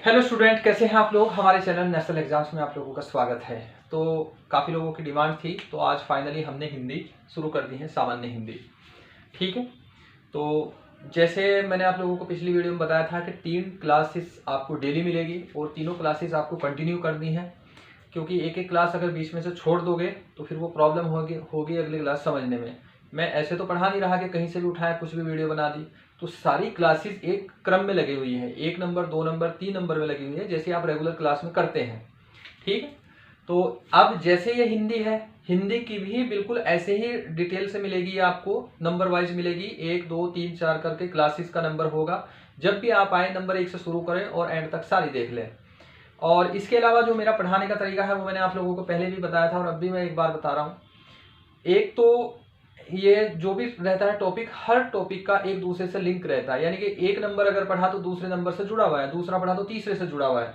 Hello student, कैसे हैं आप लोग। हमारे चैनल नेशनल एग्जाम्स में आप लोगों का स्वागत है। तो काफ़ी लोगों की डिमांड थी, तो आज फाइनली हमने हिंदी शुरू कर दी है, सामान्य हिंदी। ठीक है, तो जैसे मैंने आप लोगों को पिछली वीडियो में बताया था कि 3 क्लासेस आपको डेली मिलेगी और तीनों क्लासेस आपको कंटिन्यू करनी है, क्योंकि एक एक क्लास अगर बीच में से छोड़ दोगे तो फिर वो प्रॉब्लम होगी अगली क्लास समझने में। मैं ऐसे तो पढ़ा नहीं रहा कि कहीं से भी उठाया कुछ भी वीडियो बना दी। तो सारी क्लासेस एक क्रम में लगी हुई है, 1 नंबर 2 नंबर 3 नंबर में लगी हुई है, जैसे आप रेगुलर क्लास में करते हैं। ठीक है, तो अब जैसे ये हिंदी है, हिंदी की भी बिल्कुल ऐसे ही डिटेल से मिलेगी आपको, नंबर वाइज मिलेगी। 1 2 3 4 करके क्लासेस का नंबर होगा। जब भी आप आए नंबर 1 से शुरू करें और एंड तक सारी देख लें। और इसके अलावा जो मेरा पढ़ाने का तरीका है वो मैंने आप लोगों को पहले भी बताया था और अब भी मैं एक बार बता रहा हूँ। एक तो ये जो भी रहता है टॉपिक, हर टॉपिक का एक दूसरे से लिंक रहता है, यानी कि एक नंबर अगर पढ़ा तो दूसरे नंबर से जुड़ा हुआ है, दूसरा पढ़ा तो तीसरे से जुड़ा हुआ है,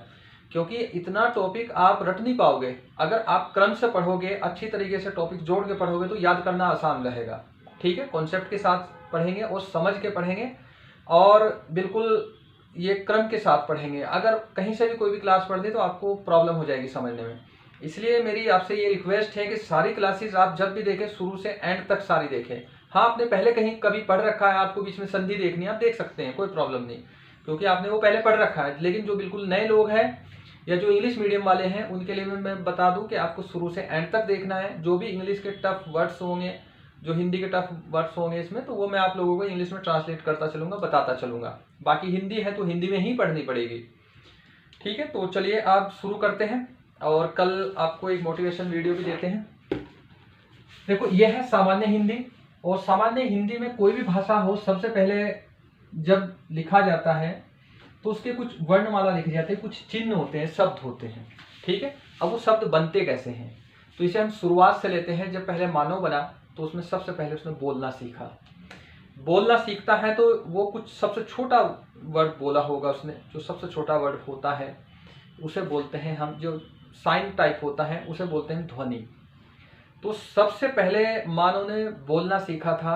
क्योंकि इतना टॉपिक आप रट नहीं पाओगे। अगर आप क्रम से पढ़ोगे, अच्छी तरीके से टॉपिक जोड़ के पढ़ोगे तो याद करना आसान रहेगा। ठीक है, कॉन्सेप्ट के साथ पढ़ेंगे और समझ के पढ़ेंगे और बिल्कुल ये क्रम के साथ पढ़ेंगे। अगर कहीं से भी कोई भी क्लास पढ़ ली तो आपको प्रॉब्लम हो जाएगी समझने में। इसलिए मेरी आपसे ये रिक्वेस्ट है कि सारी क्लासेस आप जब भी देखें शुरू से एंड तक सारी देखें। हाँ, आपने पहले कहीं कभी पढ़ रखा है, आपको बीच में संधि देखनी है, आप देख सकते हैं, कोई प्रॉब्लम नहीं, क्योंकि आपने वो पहले पढ़ रखा है। लेकिन जो बिल्कुल नए लोग हैं या जो इंग्लिश मीडियम वाले हैं उनके लिए मैं बता दूं कि आपको शुरू से एंड तक देखना है। जो भी इंग्लिश के टफ वर्ड्स होंगे, जो हिंदी के टफ वर्ड्स होंगे इसमें, तो वो मैं आप लोगों को इंग्लिश में ट्रांसलेट करता चलूंगा, बताता चलूंगा। बाकी हिंदी है तो हिंदी में ही पढ़नी पड़ेगी। ठीक है, तो चलिए आप शुरू करते हैं और कल आपको एक मोटिवेशन वीडियो भी देते हैं। देखो, यह है सामान्य हिंदी। और सामान्य हिंदी में कोई भी भाषा हो, सबसे पहले जब लिखा जाता है तो उसके कुछ वर्णमाला लिखी जाती है, कुछ चिन्ह होते हैं, शब्द होते हैं। ठीक है, अब वो शब्द बनते कैसे हैं, तो इसे हम शुरुआत से लेते हैं। जब पहले मानव बना तो उसमें सबसे पहले उसने बोलना सीखा। बोलना सीखता है तो वो कुछ सबसे छोटा वर्ड बोला होगा उसने, जो सबसे छोटा वर्ड होता है उसे बोलते हैं हम, जो साइन टाइप होता है उसे बोलते हैं ध्वनि। तो सबसे पहले मानव ने बोलना सीखा था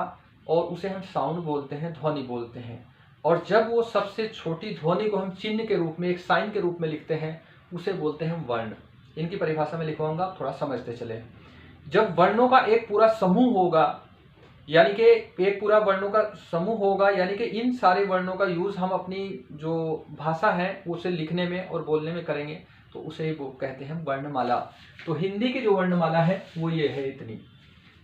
और उसे हम साउंड बोलते हैं, ध्वनि बोलते हैं। और जब वो सबसे छोटी ध्वनि को हम चिन्ह के रूप में, एक साइन के रूप में लिखते हैं, उसे बोलते हैं वर्ण। इनकी परिभाषा में लिखवाऊंगा, थोड़ा समझते चले। जब वर्णों का एक पूरा समूह होगा, यानी कि एक पूरा वर्णों का समूह होगा, यानी कि इन सारे वर्णों का यूज हम अपनी जो भाषा है उसे लिखने में और बोलने में करेंगे, तो उसे वो कहते हैं वर्णमाला। तो हिंदी की जो वर्णमाला है वो ये है, इतनी।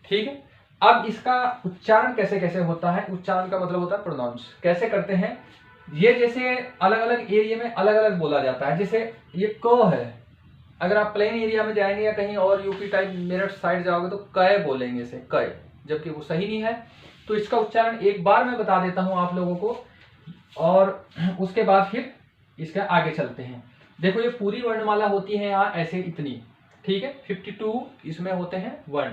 ठीक है, अब इसका उच्चारण कैसे कैसे होता है। उच्चारण का मतलब होता है प्रोनाउंस। कैसे करते हैं ये, जैसे अलग अलग एरिया में अलग अलग बोला जाता है। जैसे ये क है, अगर आप प्लेन एरिया में जाएंगे या कहीं और यूपी टाइप मेरठ साइड जाओगे तो क बोलेंगे इसे, क, जबकि वो सही नहीं है। तो इसका उच्चारण एक बार मैं बता देता हूं आप लोगों को और उसके बाद फिर इसके आगे चलते हैं। देखो, ये पूरी वर्णमाला होती है यहाँ ऐसे, इतनी। ठीक है, 52 इसमें होते हैं वर्ण।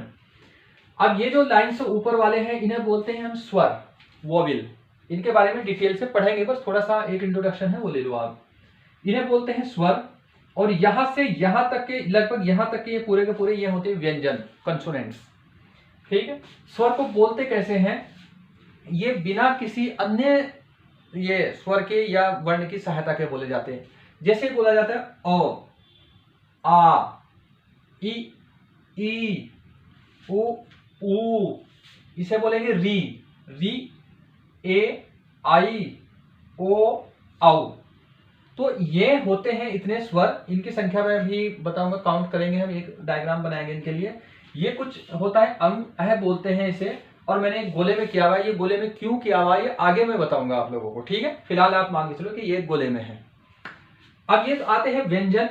अब ये जो लाइन से ऊपर वाले हैं इन्हें बोलते हैं हम स्वर, वोविल। इनके बारे में डिटेल से पढ़ेंगे, बस थोड़ा सा एक इंट्रोडक्शन है वो ले लो आप। इन्हें बोलते हैं स्वर। और यहां से यहां तक के, लगभग यहां तक के ये पूरे के पूरे ये होते हैं व्यंजन, कंसोनेंट्स। ठीक है, स्वर को बोलते कैसे हैं, ये बिना किसी अन्य ये स्वर के या वर्ण की सहायता के बोले जाते हैं। जैसे बोला जाता है ओ, आ, ई, उ, ऊ, इसे बोलेंगे री, री, ए, आई, ओ, औ। तो ये होते हैं इतने स्वर। इनकी संख्या में भी बताऊंगा, काउंट करेंगे हम, एक डायग्राम बनाएंगे इनके लिए। ये कुछ होता है अह बोलते हैं इसे, और मैंने गोले में किया हुआ है। ये गोले में क्यों किया हुआ है ये आगे मैं बताऊंगा आप लोगों को। ठीक है, फिलहाल आप मान के चलो कि ये गोले में है। अब ये आते हैं व्यंजन।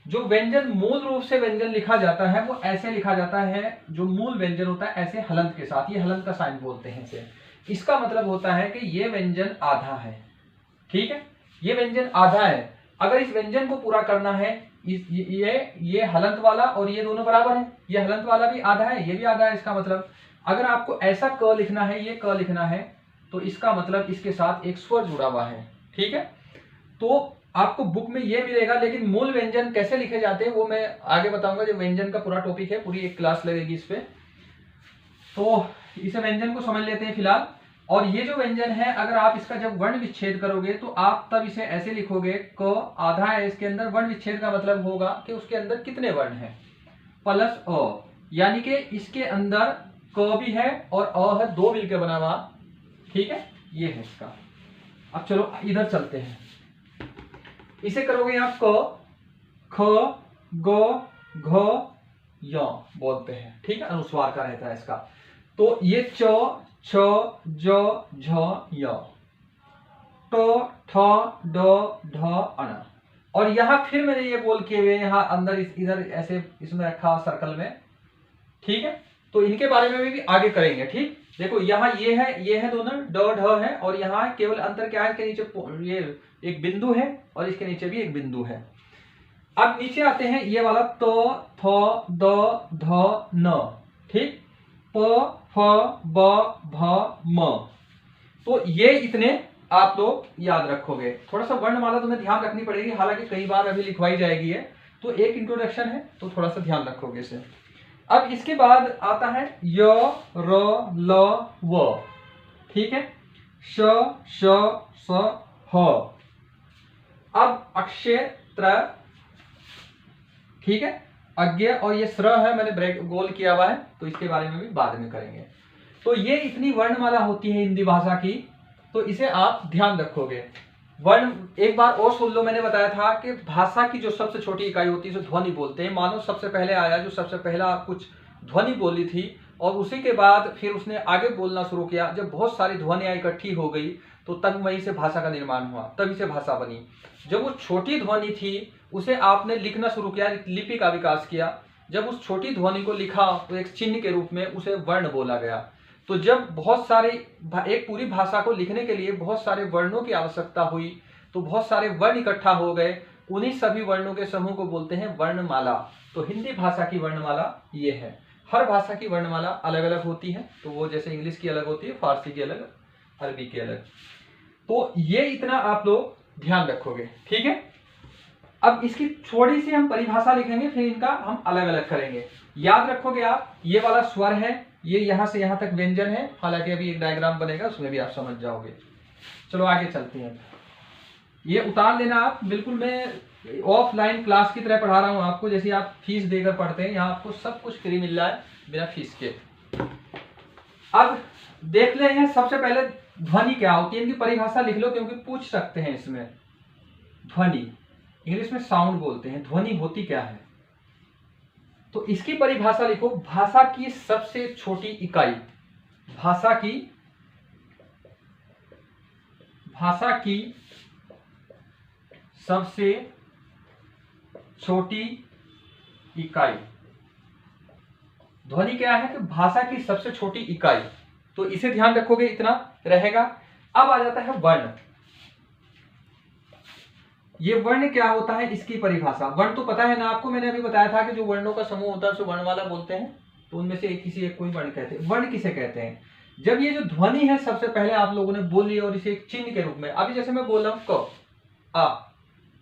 जो व्यंजन मूल रूप से व्यंजन लिखा जाता है वो ऐसे लिखा जाता है, जो मूल व्यंजन होता है ऐसे हलंत के साथ, ये हलंत का साइन बोलते हैं इसे। इसका मतलब होता है कि ये व्यंजन आधा है। ठीक है, ये व्यंजन आधा है। अगर इस व्यंजन को पूरा करना है, ये हलंत वाला और ये दोनों बराबर है, ये हलंत वाला भी आधा है, ये भी आधा है। इसका मतलब अगर आपको ऐसा क लिखना है, ये क लिखना है, तो इसका मतलब इसके साथ एक स्वर जुड़ा हुआ है। ठीक है, तो आपको बुक में ये मिलेगा, लेकिन मूल व्यंजन कैसे लिखे जाते हैं वो मैं आगे बताऊंगा। जो व्यंजन का पूरा टॉपिक है, पूरी एक क्लास लगेगी इस पे। तो इस व्यंजन को समझ लेते हैं फिलहाल। और ये जो व्यंजन है, अगर आप इसका जब वर्ण विच्छेद करोगे तो आप तब इसे ऐसे लिखोगे, क आधा है इसके अंदर, वर्ण विच्छेद का मतलब होगा कि उसके अंदर कितने वर्ण हैं, प्लस अ, यानी कि इसके अंदर क भी है और अ है, दो मिलकर बना हुआ। ठीक है, ये है इसका। अब चलो इधर चलते हैं, इसे करोगे आप क, ख, ग, घ, य बोलते हैं। ठीक है, अनुस्वार का रहता है इसका। तो ये च, छ, ज, झ, य, ट, ठ, ड, ढ, अण। और यहां फिर मैंने ये बोल किए हुए यहां अंदर इधर ऐसे इसमें रखा सर्कल में। ठीक है, तो इनके बारे में भी आगे करेंगे। ठीक, देखो यहाँ ये है दोनों, ड ढ है, और यहाँ केवल अंतर क्या है, इसके नीचे ये एक बिंदु है और इसके नीचे भी एक बिंदु है। अब नीचे आते हैं, ये वाला त, थ, द, ध, न। ठीक, प, फ, ब, भ, म। तो ये इतने आप लोग याद रखोगे। थोड़ा सा वर्णमाला तुम्हें ध्यान रखनी पड़ेगी, हालांकि कई बार अभी लिखवाई जाएगी है, तो एक इंट्रोडक्शन है तो थोड़ा सा ध्यान रखोगे इसे। अब इसके बाद आता है य, र, ल, व। ठीक है, श, श, स, ह। अब अक्षेत्र। ठीक है, अज्ञ, और ये स्र है, मैंने ब्रेक गोल किया हुआ है, तो इसके बारे में भी बाद में करेंगे। तो ये इतनी वर्णमाला होती है हिंदी भाषा की, तो इसे आप ध्यान रखोगे। वर्ण एक बार और सुन लो, मैंने बताया था कि भाषा की जो सबसे छोटी इकाई होती है उसे ध्वनि बोलते हैं। मानव सबसे पहले आया, जो सबसे पहला कुछ ध्वनि बोली थी, और उसी के बाद फिर उसने आगे बोलना शुरू किया। जब बहुत सारी ध्वनियां इकट्ठी हो गई तो तब वहीं से भाषा का निर्माण हुआ, तभी से भाषा बनी। जब वो छोटी ध्वनि थी उसे आपने लिखना शुरू किया, लिपि का विकास किया। जब उस छोटी ध्वनि को लिखा तो एक चिन्ह के रूप में उसे वर्ण बोला गया। तो जब बहुत सारे एक पूरी भाषा को लिखने के लिए बहुत सारे वर्णों की आवश्यकता हुई, तो बहुत सारे वर्ण इकट्ठा हो गए, उन्हीं सभी वर्णों के समूह को बोलते हैं वर्णमाला। तो हिंदी भाषा की वर्णमाला ये है। हर भाषा की वर्णमाला अलग अलग होती है, तो वो जैसे इंग्लिश की अलग होती है, फारसी की अलग, अरबी की अलग। तो ये इतना आप लोग ध्यान रखोगे। ठीक है, अब इसकी थोड़ी सी हम परिभाषा लिखेंगे, फिर इनका हम अलग अलग करेंगे। याद रखोगे आप, ये वाला स्वर है, ये यहां से यहां तक व्यंजन है, हालांकि अभी एक डायग्राम बनेगा उसमें भी आप समझ जाओगे। चलो आगे चलते हैं, ये उतार लेना आप, बिल्कुल मैं ऑफलाइन क्लास की तरह पढ़ा रहा हूं आपको, जैसे आप फीस देकर पढ़ते हैं, यहाँ आपको सब कुछ फ्री मिल रहा है बिना फीस के। अब देख ले हैं, सबसे पहले ध्वनि क्या होती है, इनकी परिभाषा लिख लो, क्योंकि पूछ सकते हैं इसमें। ध्वनि इंग्लिश में साउंड बोलते हैं, ध्वनि होती क्या है, तो इसकी परिभाषा लिखो। भाषा की सबसे छोटी इकाई, भाषा की सबसे छोटी इकाई। ध्वनि क्या है कि भाषा की सबसे छोटी इकाई, तो इसे ध्यान रखोगे, इतना रहेगा। अब आ जाता है वर्ण। ये वर्ण क्या होता है, इसकी परिभाषा। वर्ण तो पता है ना आपको, मैंने अभी बताया था कि जो वर्णों का समूह होता है उसे वर्णमाला बोलते हैं, तो उनमें से किसी एक को ही वर्ण कहते हैं। वर्ण किसे कहते हैं, जब ये जो ध्वनि है सबसे पहले आप लोगों ने बोली और इसे एक चिन्ह के रूप में, अभी जैसे मैं बोल रहा हूं क, आ,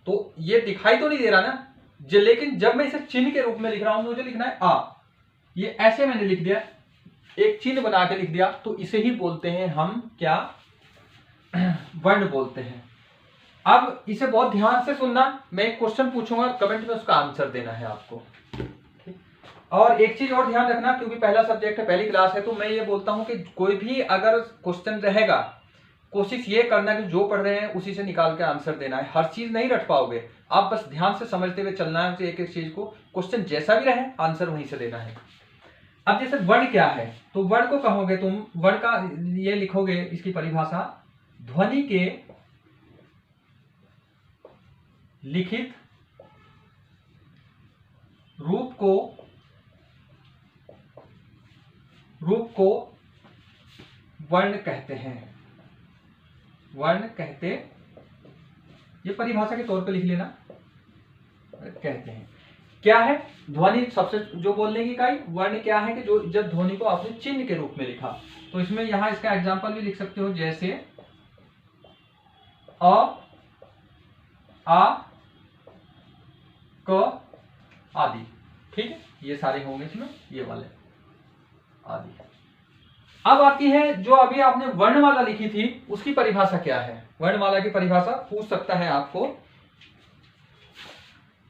तो ये दिखाई तो नहीं दे रहा ना, लेकिन जब मैं इसे चिन्ह के रूप में लिख रहा हूं, मुझे लिखना है आ, ये ऐसे मैंने लिख दिया, एक चिन्ह बना के लिख दिया, तो इसे ही बोलते हैं हम क्या, वर्ण बोलते हैं। अब इसे बहुत ध्यान से सुनना, मैं एक क्वेश्चन पूछूंगा, कमेंट में उसका आंसर देना है आपको। और एक चीज और ध्यान रखना, क्योंकि पहला सब्जेक्ट है, पहली क्लास है, तो मैं ये बोलता हूं कि कोई भी अगर क्वेश्चन रहेगा, कोशिश ये करना कि जो पढ़ रहे हैं उसी से निकाल के आंसर देना है। हर चीज नहीं रट पाओगे आप, बस ध्यान से समझते हुए चलना है एक एक चीज को। क्वेश्चन जैसा भी रहे आंसर वहीं से देना है। अब जैसे वर्ण क्या है, तो वर्ण को कहोगे तुम, वर्ण का ये लिखोगे, इसकी परिभाषा, ध्वनि के लिखित रूप को वर्ण कहते हैं। वर्ण कहते, ये परिभाषा के तौर पे लिख लेना, कहते हैं। क्या है ध्वनि सबसे जो बोलने की इकाई, वर्ण क्या है कि जो जब ध्वनि को आपने चिन्ह के रूप में लिखा, तो इसमें यहां इसका एग्जांपल भी लिख सकते हो, जैसे अ, आ, क आदि। ठीक है, ये सारे होंगे इसमें, ये वाले आदि। अब आती है जो अभी आपने वर्णमाला लिखी थी उसकी परिभाषा क्या है। वर्णमाला की परिभाषा पूछ सकता है आपको,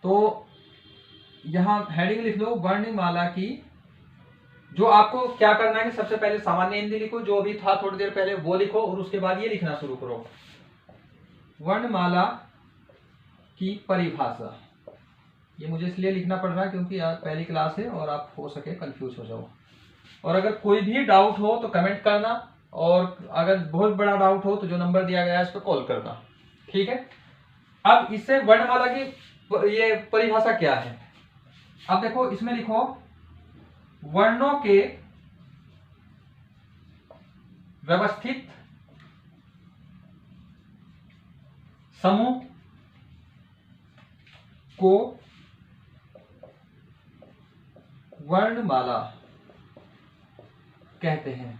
तो यहां हेडिंग लिख लो वर्णमाला की। जो आपको क्या करना है कि सबसे पहले सामान्य हिंदी लिखो, जो अभी था थोड़ी देर पहले वो लिखो, और उसके बाद ये लिखना शुरू करो वर्णमाला की परिभाषा। ये मुझे इसलिए लिखना पड़ रहा है क्योंकि यार पहली क्लास है और आप हो सके कंफ्यूज हो जाओ। और अगर कोई भी डाउट हो तो कमेंट करना, और अगर बहुत बड़ा डाउट हो तो जो नंबर दिया गया है उस पर कॉल करना, ठीक है। अब इससे वर्णमाला की ये परिभाषा क्या है। अब देखो इसमें लिखो वर्णों के व्यवस्थित समूह को वर्णमाला कहते हैं।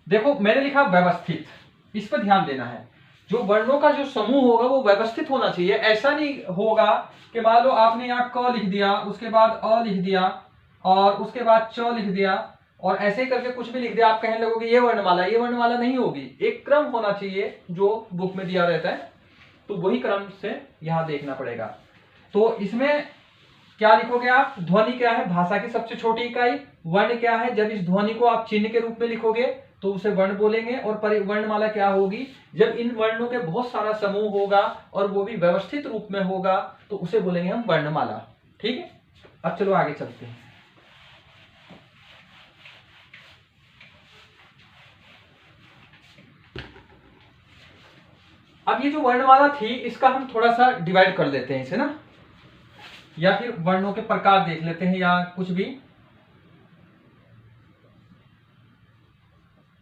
देखो मैंने लिखा व्यवस्थित, इस पर ध्यान देना है। जो वर्णों का जो समूह होगा वो व्यवस्थित होना चाहिए। ऐसा नहीं होगा कि मान लो आपने यहाँ क लिख दिया, उसके बाद अ लिख दिया, और उसके बाद च लिख दिया, और ऐसे ही करके कुछ भी लिख दिया, आप कहने लगोगे ये वर्णमाला। ये वर्णमाला नहीं होगी, एक क्रम होना चाहिए जो बुक में दिया रहता है, तो वही क्रम से यहाँ देखना पड़ेगा। तो इसमें क्या लिखोगे आप, ध्वनि क्या है, भाषा की सबसे छोटी इकाई। वर्ण क्या है, जब इस ध्वनि को आप चिन्ह के रूप में लिखोगे तो उसे वर्ण बोलेंगे। और वर्णमाला क्या होगी, जब इन वर्णों के बहुत सारा समूह होगा और वो भी व्यवस्थित रूप में होगा तो उसे बोलेंगे हम वर्णमाला, ठीक है। अब चलो आगे चलते हैं। अब ये जो वर्णमाला थी इसका हम थोड़ा सा डिवाइड कर लेते हैं इसे ना, या फिर वर्णों के प्रकार देख लेते हैं, या कुछ भी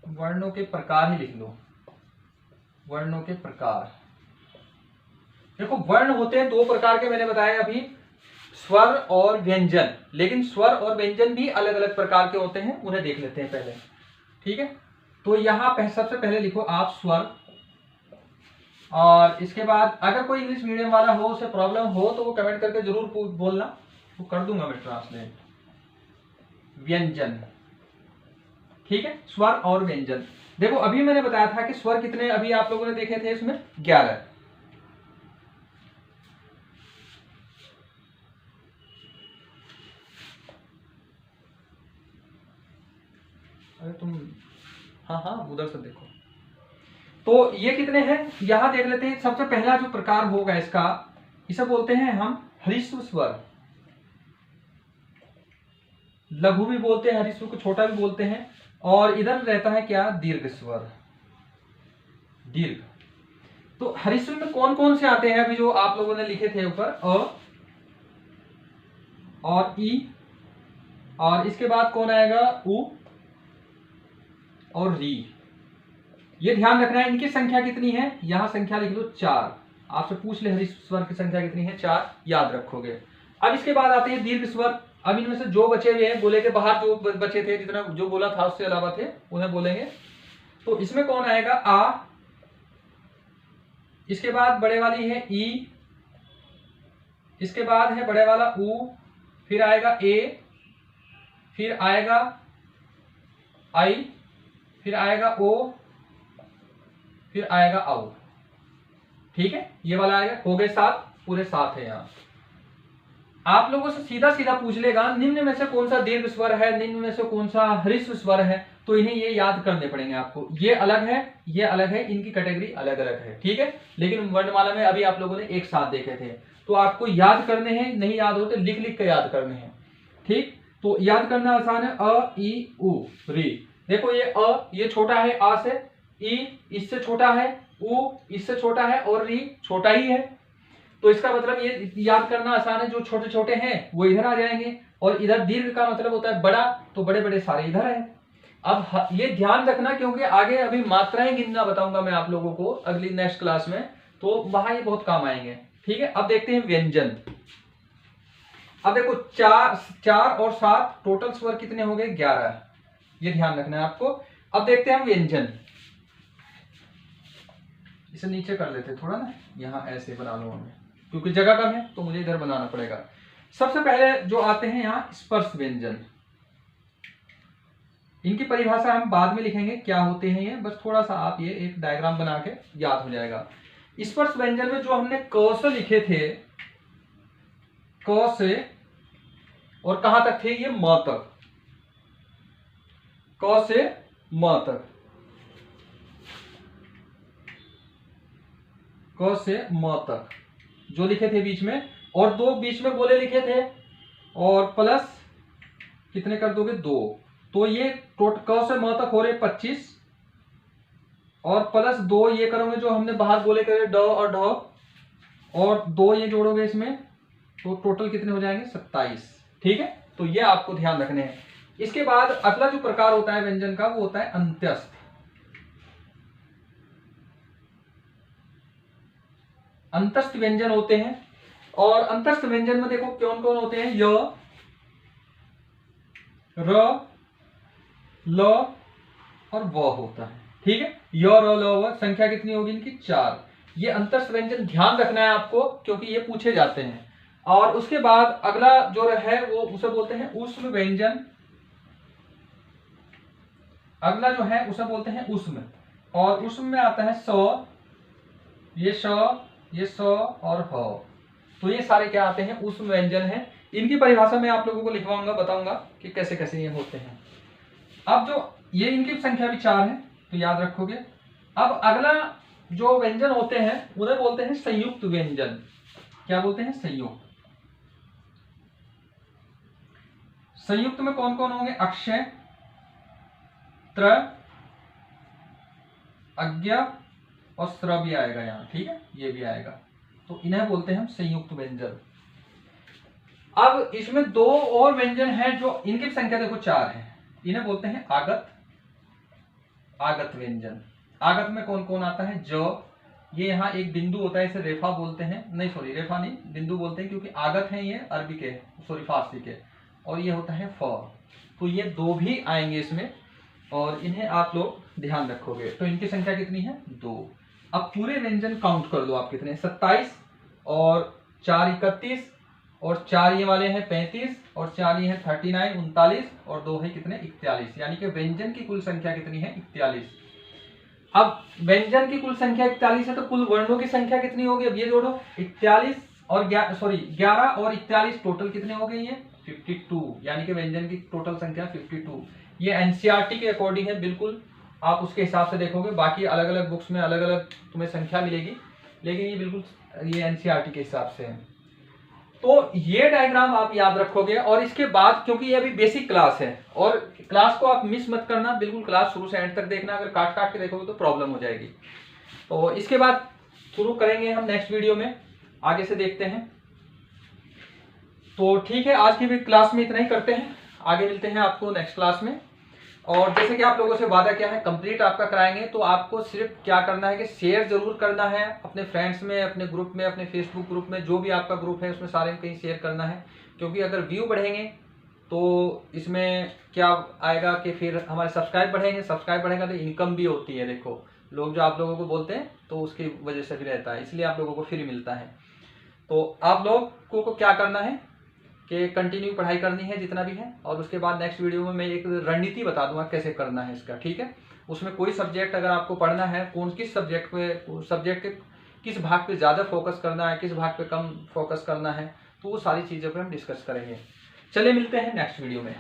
वर्णों के प्रकार ही लिख लो। वर्णों के प्रकार, देखो वर्ण होते हैं दो प्रकार के, मैंने बताया अभी, स्वर और व्यंजन। लेकिन स्वर और व्यंजन भी अलग अलग प्रकार के होते हैं, उन्हें देख लेते हैं पहले, ठीक है। तो यहां सबसे पहले लिखो आप स्वर, और इसके बाद अगर कोई इंग्लिश मीडियम वाला हो, उसे प्रॉब्लम हो तो वो कमेंट करके जरूर बोलना, वो कर दूंगा मैं ट्रांसलेट। व्यंजन, ठीक है, स्वर और व्यंजन। देखो अभी मैंने बताया था कि स्वर कितने अभी आप लोगों ने देखे थे, इसमें 11। अरे तुम हाँ उधर से देखो। तो ये कितने हैं यहां देख लेते हैं। सबसे पहला जो प्रकार होगा इसका, इसे बोलते हैं हम ह्रस्व स्वर। लघु भी बोलते हैं, ह्रस्व को छोटा भी बोलते हैं। और इधर रहता है क्या, दीर्घ स्वर, दीर्घ। तो ह्रस्व में कौन कौन से आते हैं अभी जो आप लोगों ने लिखे थे ऊपर, अ और ई, और इसके बाद कौन आएगा, उ और री। ये ध्यान रखना है, इनकी संख्या कितनी है, यहां संख्या लिख लो 4। आपसे पूछ ले ह्रस्व स्वर की संख्या कितनी है, 4, याद रखोगे। अब इसके बाद आते हैं दीर्घ स्वर। अब इनमें से जो बचे हुए हैं, गोले के बाहर जो बचे थे, जितना जो बोला था उससे अलावा थे, उन्हें बोलेंगे। तो इसमें कौन आएगा, आ, इसके बाद बड़े वाली है ई, इसके बाद है बड़े वाला उ, फिर आएगा ए, फिर आएगा आई, फिर आएगा ओ, फिर आएगा औ, ठीक है। ये वाला आएगा, हो गए 7, पूरे 7 है यहाँ। आप लोगों से सीधा सीधा पूछ लेगा निम्न में से कौन सा दीर्घ स्वर है, निम्न में से कौन सा ह्रस्व स्वर है, तो इन्हें ये याद करने पड़ेंगे आपको। ये अलग है, ये अलग है, इनकी कैटेगरी अलग अलग है, ठीक है। लेकिन वर्णमाला में अभी आप लोगों ने एक साथ देखे थे, तो आपको याद करने हैं, नहीं याद हो तो लिख लिख के याद करने हैं, ठीक। तो याद करना आसान है, अ ई उ री। देखो ये अ, ये छोटा है आ से, ई इससे छोटा है, उ इससे छोटा है, और री छोटा ही है। तो इसका मतलब ये याद करना आसान है, जो छोटे छोटे हैं वो इधर आ जाएंगे, और इधर दीर्घ का मतलब होता है बड़ा, तो बड़े बड़े सारे इधर है। अब ये ध्यान रखना, क्योंकि आगे अभी मात्राएं गिनना बताऊंगा मैं आप लोगों को अगली नेक्स्ट क्लास में, तो वहां ये बहुत काम आएंगे, ठीक है। अब देखते हैं व्यंजन। अब देखो 4 और 7 टोटल स्वर कितने हो गए, 11, ये ध्यान रखना है आपको। अब देखते हैं व्यंजन। इसे नीचे कर लेते थोड़ा ना, यहाँ ऐसे बना लो हमें, क्योंकि जगह कम है तो मुझे इधर बनाना पड़ेगा। सबसे पहले जो आते हैं यहाँ स्पर्श व्यंजन। इनकी परिभाषा हम बाद में लिखेंगे क्या होते हैं ये, बस थोड़ा सा आप ये एक डायग्राम बना के याद हो जाएगा। स्पर्श व्यंजन में जो हमने क से लिखे थे, क से और कहां तक थे ये, म तक, क से म तक, क से म तक जो लिखे थे बीच में, और दो बीच में गोले लिखे थे, और प्लस कितने कर दोगे, 2, तो ये क से म तक हो रहे 25, और प्लस 2 ये करोगे जो हमने बाहर गोले करे ड और ढ, और 2 ये जोड़ोगे इसमें, तो टोटल कितने हो जाएंगे, 27। ठीक है, तो ये आपको ध्यान रखने हैं। इसके बाद अगला जो प्रकार होता है व्यंजन का वो होता है अंत्यस्थ। अंतस्थ व्यंजन होते हैं, और अंतस्थ व्यंजन में देखो कौन कौन होते हैं, य, र, ल और व होता है। ठीक है, य, र, ल, व, संख्या कितनी होगी इनकी, 4। ये अंतस्थ व्यंजन ध्यान रखना है आपको, क्योंकि ये पूछे जाते हैं। और उसके बाद अगला जो है वो उसे बोलते हैं ऊष्म व्यंजन। अगला जो है उसे बोलते हैं ऊष्म, और ऊष्म में आता है स, ये श, ये स और ह, तो ये सारे क्या आते हैं, ऊष्म व्यंजन हैं। इनकी परिभाषा मैं आप लोगों को लिखवाऊंगा, बताऊंगा कि कैसे कैसे ये होते हैं। अब जो ये इनकी संख्या भी 4 है, तो याद रखोगे। अब अगला जो व्यंजन होते हैं उन्हें बोलते हैं संयुक्त व्यंजन। क्या बोलते हैं, संयुक्त। संयुक्त में कौन कौन होंगे, अक्षय, त्र, अज्ञ और स्र भी आएगा यहाँ। ठीक है, ये भी आएगा, तो इन्हें बोलते हैं हम संयुक्त व्यंजन। अब इसमें 2 और व्यंजन हैं जो इनकी संख्या देखो 4 है, इन्हें बोलते हैं आगत। आगत व्यंजन। आगत में कौन कौन आता है, ज, ये यहाँ एक बिंदु होता है, इसे रेफा बोलते हैं, नहीं सॉरी रेफा नहीं, बिंदु बोलते हैं, क्योंकि आगत है ये अरबी के, सॉरी फारसी के, और ये होता है फ। तो ये 2 भी आएंगे इसमें, और इन्हें आप लोग ध्यान रखोगे। तो इनकी संख्या कितनी है, 2। अब पूरे व्यंजन काउंट कर दो आप कितने, 27, और 4 31, और 4 ये वाले हैं 35, और 4 ये हैं 39 39, और 2 है कितने, 41, यानी कि व्यंजन की कुल संख्या कितनी है, 41। अब व्यंजन की कुल संख्या 41 है, तो कुल वर्णों की संख्या कितनी होगी, अब ये जोड़ो, 41 और 11 और 41 टोटल कितने हो गए, ये 52, यानी कि व्यंजन की टोटल संख्या 52। ये एनसीईआरटी के अकॉर्डिंग है, बिल्कुल आप उसके हिसाब से देखोगे, बाकी अलग अलग बुक्स में अलग अलग तुम्हें संख्या मिलेगी, लेकिन ये बिल्कुल ये एनसीईआरटी के हिसाब से है। तो ये डायग्राम आप याद रखोगे, और इसके बाद क्योंकि ये अभी बेसिक क्लास है, और क्लास को आप मिस मत करना, बिल्कुल क्लास शुरू से एंड तक देखना, अगर काट काट के देखोगे तो प्रॉब्लम हो जाएगी। तो इसके बाद शुरू करेंगे हम नेक्स्ट वीडियो में, आगे से देखते हैं। तो ठीक है, आज की भी क्लास में इतना ही करते हैं, आगे मिलते हैं आपको नेक्स्ट क्लास में। और जैसे कि आप लोगों से वादा किया है, कंप्लीट आपका कराएंगे, तो आपको सिर्फ क्या करना है कि शेयर जरूर करना है अपने फ्रेंड्स में, अपने ग्रुप में, अपने फेसबुक ग्रुप में, जो भी आपका ग्रुप है उसमें सारे कहीं शेयर करना है, क्योंकि अगर व्यू बढ़ेंगे तो इसमें क्या आएगा कि फिर हमारे सब्सक्राइब बढ़ेंगे, सब्सक्राइब बढ़ेगा तो इनकम भी होती है, देखो लोग जो आप लोगों को बोलते हैं तो उसकी वजह से भी रहता है, इसलिए आप लोगों को फ्री मिलता है। तो आप लोगों को क्या करना है कि कंटिन्यू पढ़ाई करनी है जितना भी है, और उसके बाद नेक्स्ट वीडियो में मैं एक रणनीति बता दूंगा कैसे करना है इसका। ठीक है, उसमें कोई सब्जेक्ट अगर आपको पढ़ना है, किस सब्जेक्ट के किस भाग पे ज़्यादा फोकस करना है, किस भाग पे कम फोकस करना है, तो वो सारी चीज़ों पे हम डिस्कस करेंगे। चलिए मिलते हैं नेक्स्ट वीडियो में।